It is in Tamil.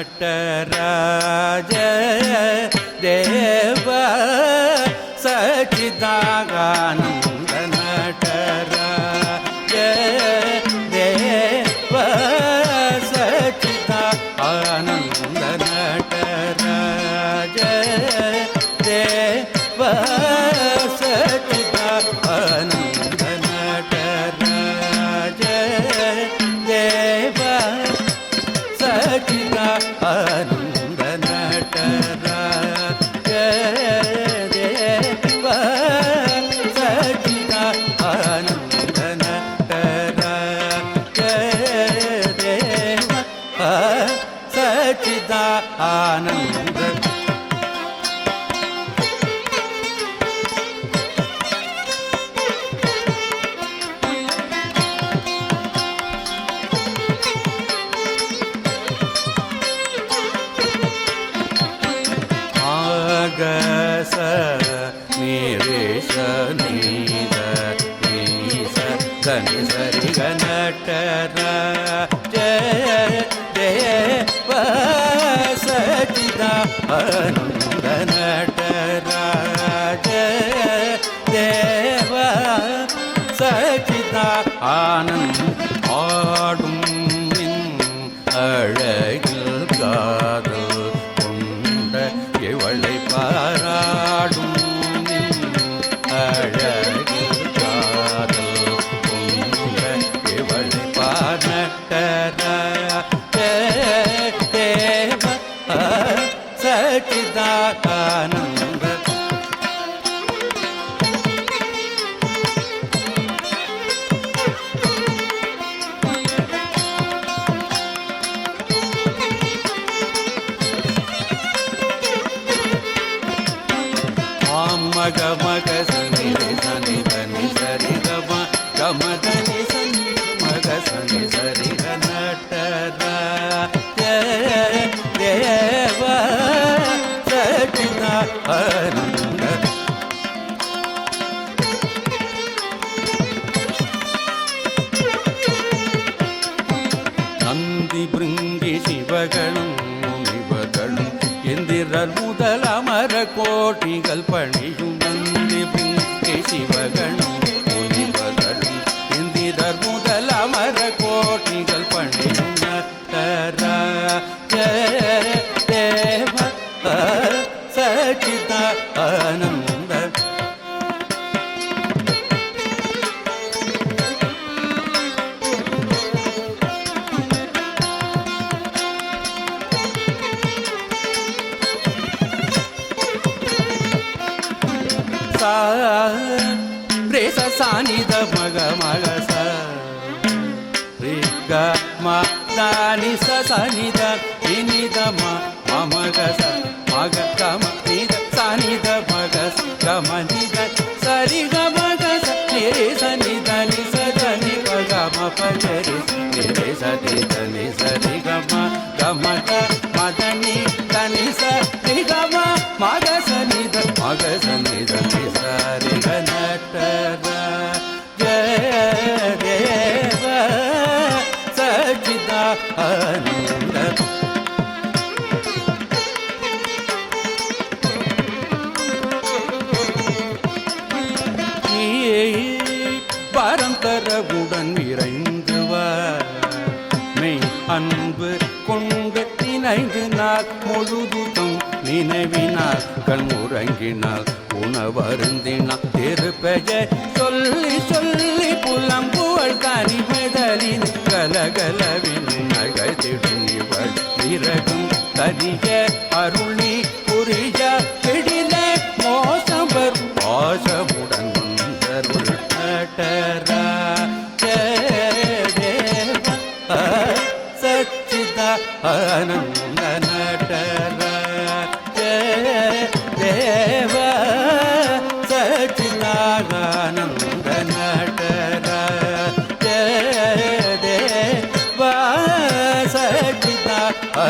ನಟರಾಜ ದೇವ ಸಚ್ಚಿದಾನಂದ ನಟರಾಜ ದೇವ ಸಚ್ಚಿದಾನಂದ ನಟರಾಜ ದೇವ ಸಚ್ಚಿದಾನಂದ ನಟರಾಜ ದೇವ ಸಚ್ಚಿದಾನಂದ ನಟರಾಜ ದೇವ ಸಚ್ಚಿದಾನಂದ ನಟರಾಜ ದೇವ ಸಚ್ಚಿದಾನಂದ ಸ ನಿರೇಶ ನೀದ ನೀಸ ಧನಿ ಸರಿ ಗ ನಟರಾಜ ದೇವ ಸಚ್ಚಿದಾನಂದ ನಟರಾಜ தேவ சச்சிதானந்த ஆடும் அழகில் காதல் கொண்ட இவளை பாராடும் அழகில் காதல் கொண்ட இவளை பாராட்ட தேவ சச்சிதானந்த மக மக சனி சனி தனி சரி கம கம தனி சனி மக சனி சரி க நட்டராஜ தேவ சச்சிதானந்த நந்தி பிருங்கி சிவகணம் முனிவர்களும் எந்திரர் முதல் அமர கோட்டிகள் பணியும் நந்தி பிருங்கி சிவகணம் முனிவர்களும் எந்திரர் முதல் அமர கோட்டிகள் பணியும் நட்டராஜ தேவ சச்சிதானந்த ரேச சானித மக மக ச ரே க ம தானி ச சனித இனித ம மக ச மக கம நித சானித மக கம நித சரி க மக ச நிரே சனித நி ச தனி க ம பஜரி நிரே சதி தனி சரி க ம க மதனி தனி ச ரி க ம மக சனித மக சனித நி சரி க நட்டராஜ தேவ சச்சிதானந்த பரந்தரவுடன் விரைந்து மெய் அன்பு கொண்டு நினைந்து நாள் முழுதும் நினைவினால் கண் உறங்கினால் உணவருந்தினால் திருப்பெயர் சொல்லி சொல்லி புலம்புவள் தனி மெதலின் கலகலவின் நகைத்திடும் இவள் பிறகும் தனிய அருளி புரிய கெடில மோசம் வரும் பாசமுடன் வந்தருள் நட்டராஜ தேவ சச்சிதானந்த நட்டராஜ தேவ சச்சிதானந்த நட்டராஜ தேவ சச்சிதானந்த